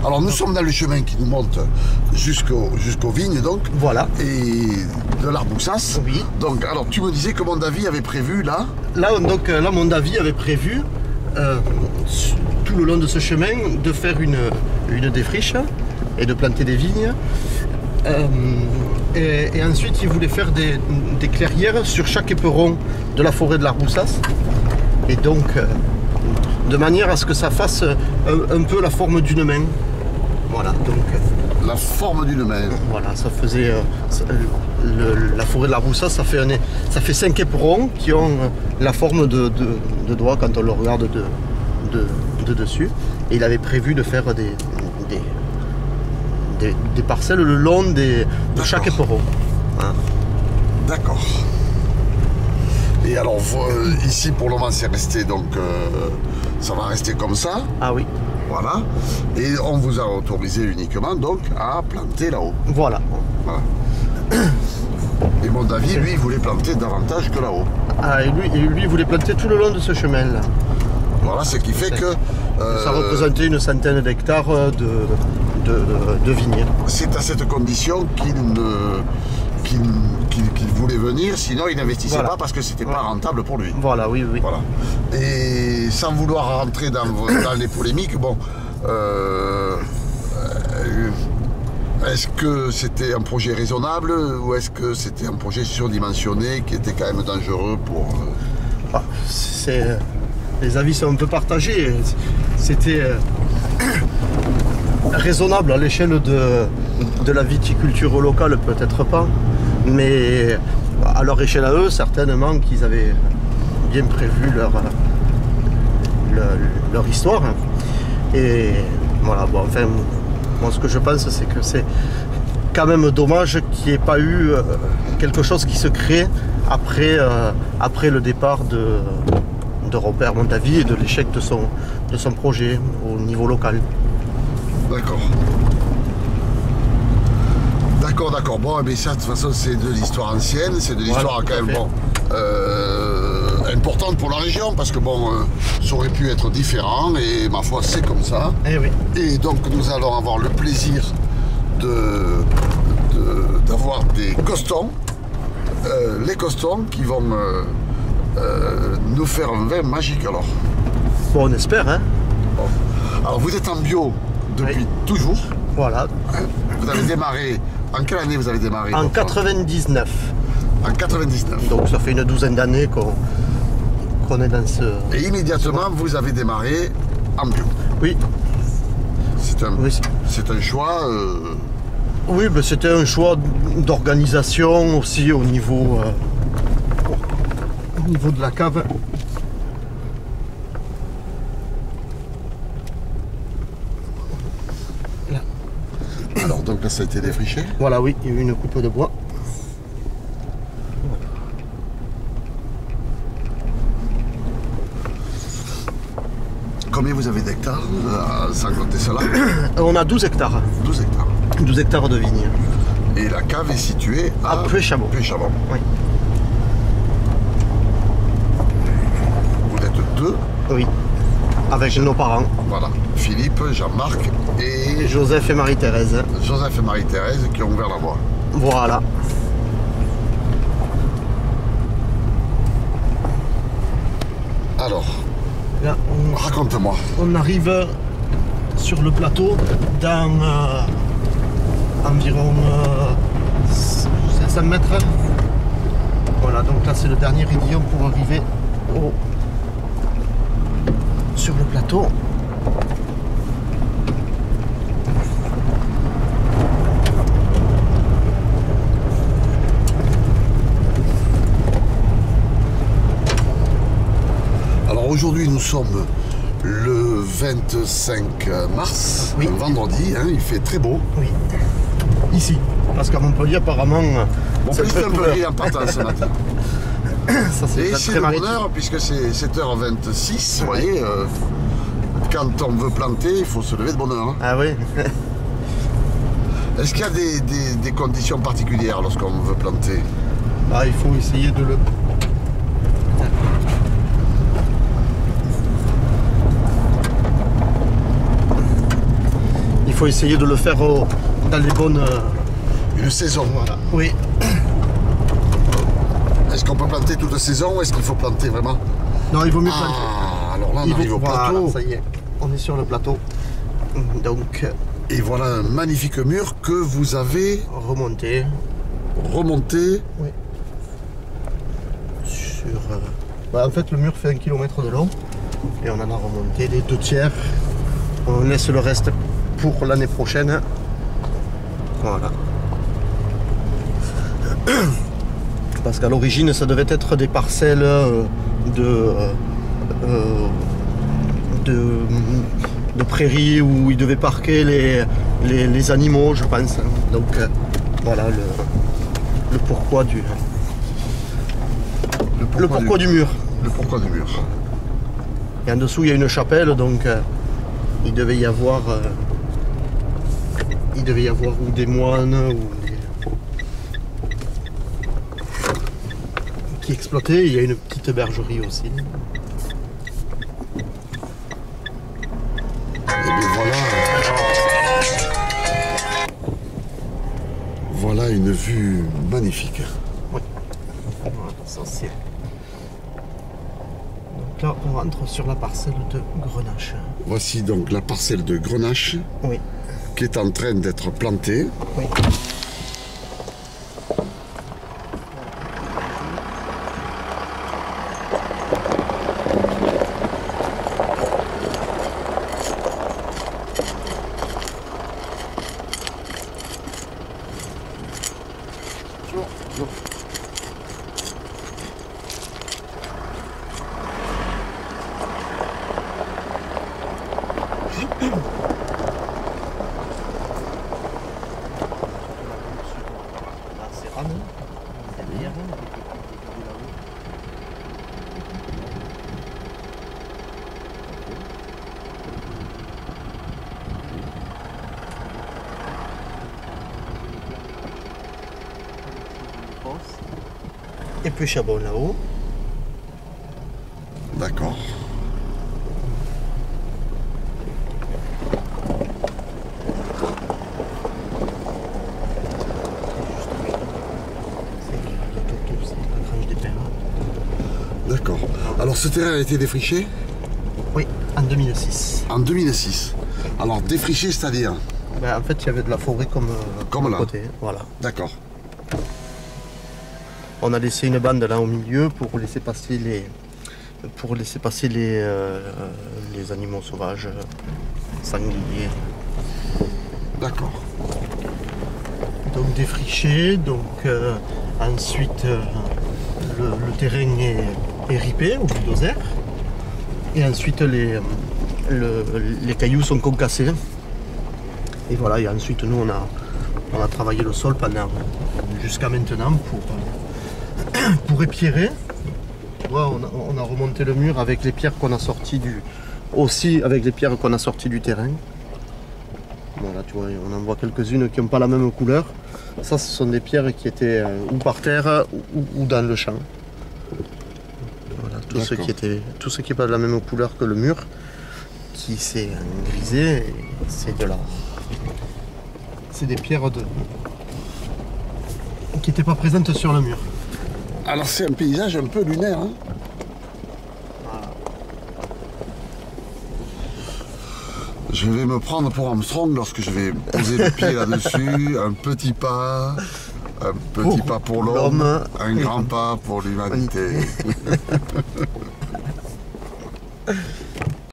Alors nous sommes dans le chemin qui nous monte jusqu'aux vignes donc. Voilà. Et de l'Arboussas. Oui. Donc alors tu me disais que Mondavi avait prévu là. Là Mondavi avait prévu tout le long de ce chemin de faire une défriche et de planter des vignes. Et ensuite il voulait faire des clairières sur chaque éperon de la forêt de l'Arboussas. Et donc de manière à ce que ça fasse un peu la forme d'une main. Voilà, donc La forme d'une main. voilà, ça faisait la forêt de l'Arboussas, ça fait 5 éperons qui ont la forme de doigts quand on le regarde de dessus. Et il avait prévu de faire des parcelles le long de chaque éperon. Hein. D'accord. Et alors ici pour le moment c'est resté donc ça va rester comme ça. Ah oui. Voilà. Et on vous a autorisé uniquement donc à planter là-haut. Voilà. Voilà. Et Mondavi, lui, il voulait planter davantage que là-haut. Ah, et lui, il voulait planter tout le long de ce chemin là. Voilà, ce qui fait que... Ça représentait une centaine d'hectares de vignes. C'est à cette condition qu'il voulait venir, sinon il n'investissait pas parce que c'était pas rentable pour lui. Voilà, oui. Voilà. Et sans vouloir rentrer dans les polémiques, bon, est-ce que c'était un projet raisonnable ou est-ce que c'était un projet surdimensionné qui était quand même dangereux pour... Les avis sont un peu partagés. C'était raisonnable à l'échelle de la viticulture locale, peut-être pas, mais à leur échelle à eux, certainement qu'ils avaient bien prévu leur histoire. Et voilà, bon, enfin, moi ce que je pense, c'est que c'est quand même dommage qu'il n'y ait pas eu quelque chose qui se crée après le départ de Robert Mondavi et de l'échec de son projet au niveau local. D'accord. D'accord. Bon, mais ça, de toute façon, c'est de l'histoire ancienne, c'est de l'histoire quand même importante pour la région, parce que bon, ça aurait pu être différent, et ma foi, c'est comme ça. Eh oui. Et donc, nous allons avoir le plaisir d'avoir des costons, les costons qui vont nous faire un vin magique alors. Bon, on espère, hein. Bon. Alors, vous êtes en bio depuis toujours. Voilà. Vous avez démarré... En quelle année vous avez démarré? En 99. En 99. Donc ça fait une douzaine d'années qu'on est dans ce... Et immédiatement, vous avez démarré en bio. Oui. C'est un choix... Oui, ben c'était un choix d'organisation aussi au niveau de la cave. Alors donc là ça a été défriché. Voilà, oui, il y a eu une coupe de bois. Combien vous avez d'hectares sans compter cela? On a 12 hectares. 12 hectares. 12 hectares de vignes. Et la cave est située à Puy-Chabon. Puy-Chabon. Oui. Vous êtes deux. Oui. Avec nos parents. Voilà. Philippe, Jean-Marc et Joseph et Marie-Thérèse. Joseph et Marie-Thérèse qui ont ouvert la voie. Voilà. Alors, Là, raconte-moi. on arrive sur le plateau dans environ 500 mètres. Voilà, donc là c'est le dernier raidillon pour arriver sur le plateau. Alors aujourd'hui nous sommes le 25 mars, Oui. un vendredi, hein, il fait très beau. Oui. Ici. Parce qu'à Montpellier apparemment... Bon, c'est un peu gris en partant ce matin. Ça, Et c'est c'est très le maritime. bonheur puisque c'est 7h26, vous voyez, quand on veut planter, il faut se lever de bonne heure. Hein. Ah oui. Est-ce qu'il y a des conditions particulières lorsqu'on veut planter? Ah, il faut essayer de le... Il faut essayer de le faire dans les bonnes... Une saison. Voilà. Oui. Est-ce qu'on peut planter toute saison ou est-ce qu'il faut planter vraiment? Non, il vaut mieux planter. Ah, alors là on arrive au plateau. Voilà, ça y est, on est sur le plateau. Donc... Et voilà un magnifique mur que vous avez remonté. Oui. Sur... en fait, le mur fait 1 km de long. Et on en a remonté les 2/3. On laisse le reste pour l'année prochaine. Voilà. Parce qu'à l'origine, ça devait être des parcelles de prairies où ils devaient parquer les animaux, je pense. Donc voilà le pourquoi du le pourquoi du mur. Le pourquoi du mur. Et en dessous, il y a une chapelle, donc il devait y avoir ou des moines ou qui exploitaient. Il y a une petite bergerie aussi. Et bien voilà une vue magnifique. Oui. Voilà, ça c'est. Donc là, on rentre sur la parcelle de Grenache. Voici donc la parcelle de Grenache. Oui. Qui est en train d'être plantée. Oui. Et puis Chabon là-haut. D'accord. D'accord. Alors ce terrain a été défriché? Oui, en 2006. En 2006. Alors défriché, c'est-à-dire? En fait, il y avait de la forêt comme là. côté. Voilà. D'accord. On a laissé une bande là au milieu pour laisser passer les animaux sauvages, sangliers. D'accord. Donc défriché, donc ensuite le terrain est ripé au bulldozer et ensuite les cailloux sont concassés. Et voilà, et ensuite nous on a travaillé le sol pendant jusqu'à maintenant pour épierrer. On a remonté le mur avec les pierres qu'on a sorties du terrain. Voilà, tu vois, on en voit quelques-unes qui n'ont pas la même couleur. Ça, ce sont des pierres qui étaient ou par terre ou dans le champ. Voilà, tout ce qui n'est pas de la même couleur que le mur, qui s'est grisé, c'est de l'or. C'est des pierres qui n'étaient pas présentes sur le mur. Alors c'est un paysage un peu lunaire. Hein. Je vais me prendre pour Armstrong lorsque je vais poser le pied là-dessus. Un petit pas pour l'homme, un grand pas pour l'humanité.